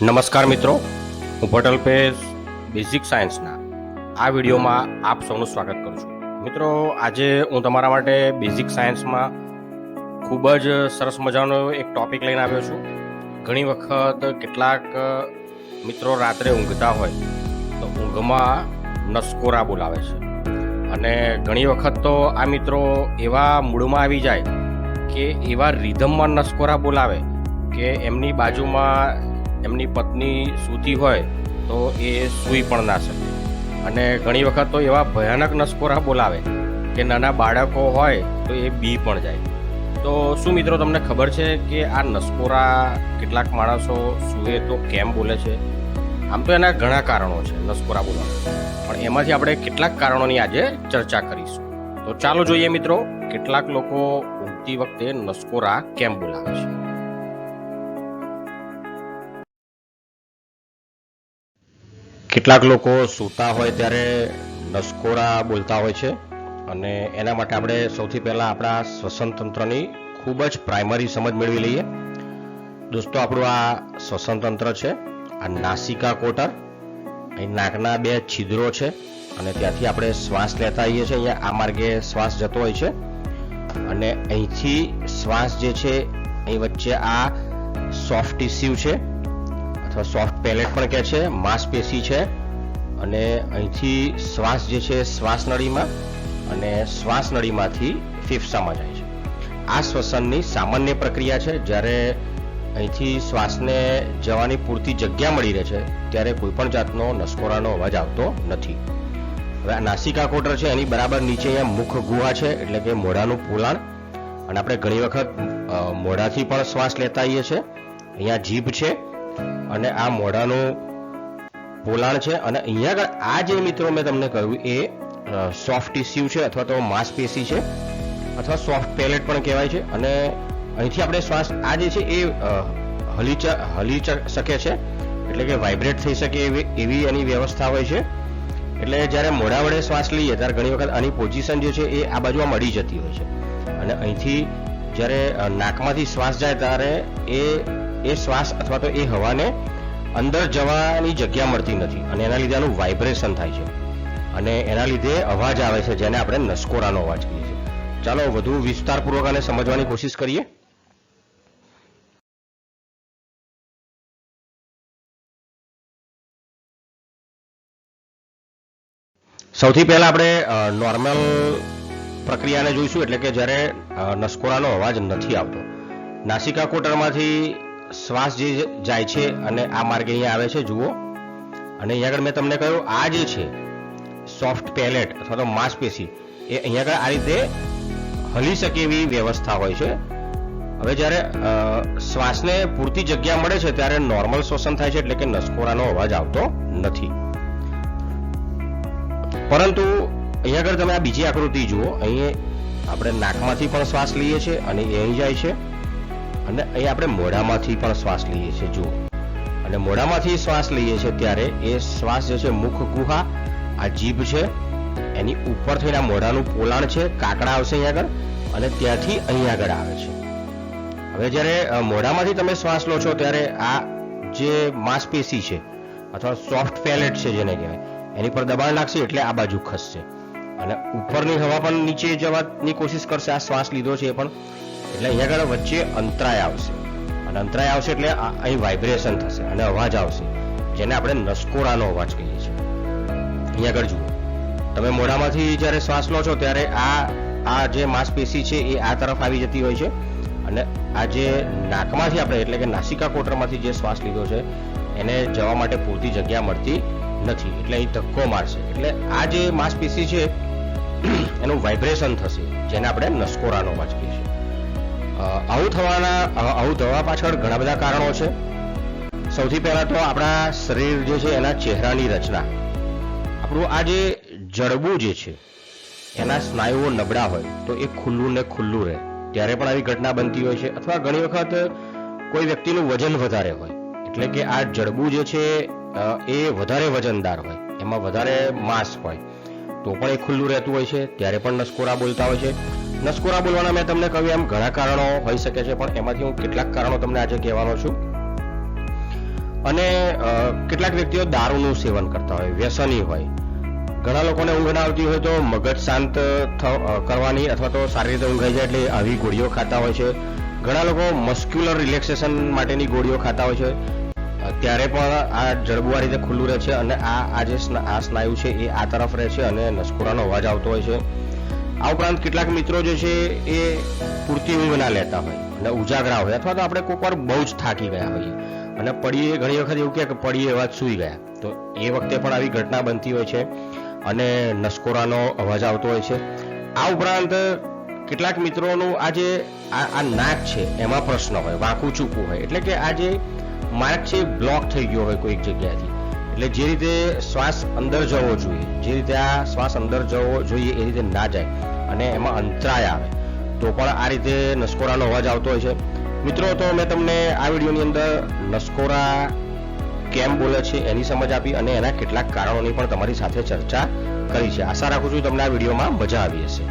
નમસ્કાર મિત્રો, હું પટેલ પેજ બેઝિક સાયન્સના આ વિડીયોમાં આપ સૌનું સ્વાગત કરું છું. મિત્રો, આજે હું તમારા માટે બેઝિક સાયન્સમાં ખૂબ જ સરસ મજાનો એક ટૉપિક લઈને આવ્યો છું. ઘણી વખત કેટલાક મિત્રો રાત્રે ઊંઘતા હોય તો ઊંઘમાં નસકોરા બોલાવે છે, અને ઘણી વખત તો આ મિત્રો એવા મૂડમાં આવી જાય કે એવા રિધમમાં નસકોરા બોલાવે કે એમની બાજુમાં એમની પત્ની સૂતી હોય તો એ સૂઈ પણ ના શકે. અને ઘણી વખત તો એવા ભયાનક નસકોરા બોલાવે કે નાના બાળકો હોય તો એ બી પણ જાય. તો શું મિત્રો તમને ખબર છે કે આ નસકોરા કેટલાક માણસો સૂએ તો કેમ બોલે છે? આમ તો એના ઘણા કારણો છે નસકોરા બોલવાના, પણ એમાંથી આપણે કેટલાક કારણોની આજે ચર્ચા કરીશું. તો ચાલો જોઈએ મિત્રો, કેટલાક લોકો ઊંઘતી વખતે નસકોરા કેમ બોલાવે છે. કેટલાક લોકો સૂતા હોય ત્યારે નસકોરા બોલતા હોય છે, અને એના માટે આપણે સૌથી પહેલાં આપણા શ્વસન તંત્રની ખૂબ જ પ્રાઇમરી સમજ મેળવી લઈએ. દોસ્તો, આપણું આ શ્વસન તંત્ર છે, આ નાસિકા કોટર, અહીં નાકના 2 છિદ્રો છે, અને ત્યાંથી આપણે શ્વાસ લેતા આવીએ છીએ. અહીંયા આ માર્ગે શ્વાસ જતો હોય છે, અને અહીંથી શ્વાસ જે છે અહીં વચ્ચે આ સોફ્ટ ટિશ્યુ છે અથવા સોફ્ટ પેલેટ પણ કહે છે, માંસપેશી છે, અને અહીંથી શ્વાસ જે છે શ્વાસનળીમાં, અને શ્વાસનળીમાંથી ફેફસામાં જાય છે. આ શ્વસનની સામાન્ય પ્રક્રિયા છે. જ્યારે અહીંથી શ્વાસને જવાની પૂરતી જગ્યા મળી રહે છે ત્યારે કોઈ પણ જાતનો નસકોરાનો અવાજ આવતો નથી. હવે આ નાસિકા કોટર છે, એની બરાબર નીચે અહીંયા મુખ ગુહા છે, એટલે કે મોઢાનું પોલાણ, અને આપણે ઘણી વખત મોઢાથી પણ શ્વાસ લેતા આવીએ છીએ. અહીંયા જીભ છે, અને આ મોઢાનું પોલાણ છે, અને અહીંયા આગળ આ જે મિત્રો મેં તમને કહ્યું એ સોફ્ટ ટિશ્યુ છે અથવા તો માંસપેશી છે, અથવા સોફ્ટ પેલેટ પણ કહેવાય છે. અને અહીંથી આપણે શ્વાસ આ જે છે એ હલી શકે છે, એટલે કે વાઇબ્રેટ થઈ શકે એવી એની વ્યવસ્થા હોય છે. એટલે જ્યારે મોઢા વડે શ્વાસ લઈએ ત્યારે ઘણી વખત આની પોઝિશન જે છે એ આ બાજુ મળી જતી હોય છે, અને અહીંથી જ્યારે નાકમાંથી શ્વાસ જાય ત્યારે એ શ્વાસ અથવા તો એ હવાને અંદર જવાની જગ્યા મળતી નથી, અને એના લીધે આનું વાઇબ્રેશન થાય છે, અને એના લીધે અવાજ આવે છે, જેને આપણે નસકોરાનો અવાજ કહીએ છીએ. ચાલો વધુ વિસ્તારપૂર્વક આને સમજવાની કોશિશ કરીએ. સૌથી પહેલા આપણે નોર્મલ પ્રક્રિયાને જોઈશું, એટલે કે જ્યારે નસકોરાનો અવાજ નથી આવતો. નાસિકા કોટરમાંથી શ્વાસ જે જાય છે અને આ માર્ગે અહીંયા આવે છે, જુઓ. અને અહીંયા આગળ મેં તમને કહ્યું આ જે છે સોફ્ટ પેલેટ અથવા તો માંસપેશી, એ અહીંયા આગળ આ રીતે હલી શકે એવી વ્યવસ્થા હોય છે. હવે જ્યારે શ્વાસને પૂરતી જગ્યા મળે છે ત્યારે નોર્મલ શ્વસન થાય છે, એટલે કે નસકોરાનો અવાજ આવતો નથી. પરંતુ અહીંયા આગળ તમે આ બીજી આકૃતિ જુઓ. અહીં આપણે નાકમાંથી પણ શ્વાસ લઈએ છીએ અને એ અહીં જાય છે, અને અહીં આપણે મોઢામાંથી પણ શ્વાસ લઈએ છીએ, જુઓ. અને મોઢામાંથી શ્વાસ લઈએ છીએ ત્યારે એ શ્વાસ જે છે મુખ ગુહા, આ જીભ છે, એની ઉપર થઈને આ મોઢાનું પોલાણ છે, કાકડા આવશે અહીંયા આગળ, અને ત્યાંથી અહીં આગળ આવે છે. હવે જ્યારે મોઢામાંથી તમે શ્વાસ લો છો ત્યારે આ જે માંસપેશી છે અથવા સોફ્ટ પેલેટ છે જેને કહેવાય, એની પર દબાણ લાગશે, એટલે આ બાજુ ખસશે, અને ઉપરની હવા પણ નીચે જવાની કોશિશ કરશે. આ શ્વાસ લીધો છે એ પણ, એટલે અહીંયા આગળ વચ્ચે અંતરાય આવશે, અને અંતરાય આવશે એટલે અહીં વાઇબ્રેશન થશે અને અવાજ આવશે, જેને આપણે નસકોરાનો અવાજ કહીએ છીએ. અહીંયા આગળ જુઓ, તમે મોઢામાંથી જ્યારે શ્વાસ લો છો ત્યારે આ જે માંસપેશી છે એ આ તરફ આવી જતી હોય છે, અને આ જે નાકમાંથી આપણે એટલે કે નાસિકા કોટરમાંથી જે શ્વાસ લીધો છે એને જવા માટે પૂરતી જગ્યા મળતી નથી, એટલે અહીં ધક્કો મારશે, એટલે આ જે માંસપેશી છે એનું વાઇબ્રેશન થશે, જેને આપણે નસકોરાનો અવાજ કહીએ છીએ. આવું થવા પાછળ ઘણા બધા કારણો છે. સૌથી પહેલા તો આપણા શરીર જે છે એના ચહેરાની રચના, આપણું આ જે જડબું જે છે એના સ્નાયુઓ નબળા હોય તો એ ખુલ્લું ને ખુલ્લું રહે ત્યારે પણ આવી ઘટના બનતી હોય છે. અથવા ઘણી વખત કોઈ વ્યક્તિનું વજન વધારે હોય, એટલે કે આ જડબું જે છે એ વધારે વજનદાર હોય, એમાં વધારે માંસ હોય તો પણ એ ખુલ્લું રહેતું હોય છે, ત્યારે પણ નસકોરા બોલતા હોય છે. નસકોરા બોલવાના મેં તમને કહ્યું એમ ઘણા કારણો હોઈ શકે છે, પણ એમાંથી હું કેટલાક કારણો તમને આજે કહેવાનો છું. અને કેટલાક વ્યક્તિઓ દારૂનું સેવન કરતા હોય, વ્યસની હોય. ઘણા લોકોને ઊંઘ ના આવતી હોય તો મગજ શાંત કરવાની અથવા તો સારી રીતે ઊંઘાઈ જાય એટલે આવી ગોળીઓ ખાતા હોય છે. ઘણા લોકો મસ્ક્યુલર રિલેક્સેશન માટેની ગોળીઓ ખાતા હોય છે. ત્યારે પણ આ જડબું આ રીતે ખુલ્લું રહે છે અને આ જે સ્નાયુ છે એ આ તરફ રહે છે અને નસકોરાનો અવાજ આવતો હોય છે. આ ઉપરાંત કેટલાક મિત્રો જે છે એ પૂરતી ઊંઘ ના લેતા હોય અને ઉજાગરા હોય, અથવા તો આપણે કોઈક વાર બહુ જ થાકી ગયા હોઈએ અને પડીએ, ઘણી વખત એવું કહે કે પડીએ એવા જ સૂઈ ગયા, તો એ વખતે પણ આવી ઘટના બનતી હોય છે અને નસકોરાનો અવાજ આવતો હોય છે. આ ઉપરાંત કેટલાક મિત્રોનું આ નાક છે એમાં પ્રશ્ન હોય, વાંકું ચૂકવું હોય, એટલે કે આ જે માર્ગ છે બ્લોક થઈ ગયો હોય કોઈક જગ્યાએથી. એટલે જે રીતે શ્વાસ અંદર જવો જોઈએ, જે રીતે આ શ્વાસ અંદર જવો જોઈએ એ રીતે ના જાય અને એમાં અંતરાય આવે તો પણ આ રીતે નસકોરાનો અવાજ આવતો હોય છે. મિત્રો, તો મેં તમને આ વિડીયોની અંદર નસકોરા કેમ બોલે છે એની સમજ આપી અને એના કેટલાક કારણોની પણ તમારી સાથે ચર્ચા કરી છે. આશા રાખું છું તમને આ વિડીયોમાં મજા આવી હશે.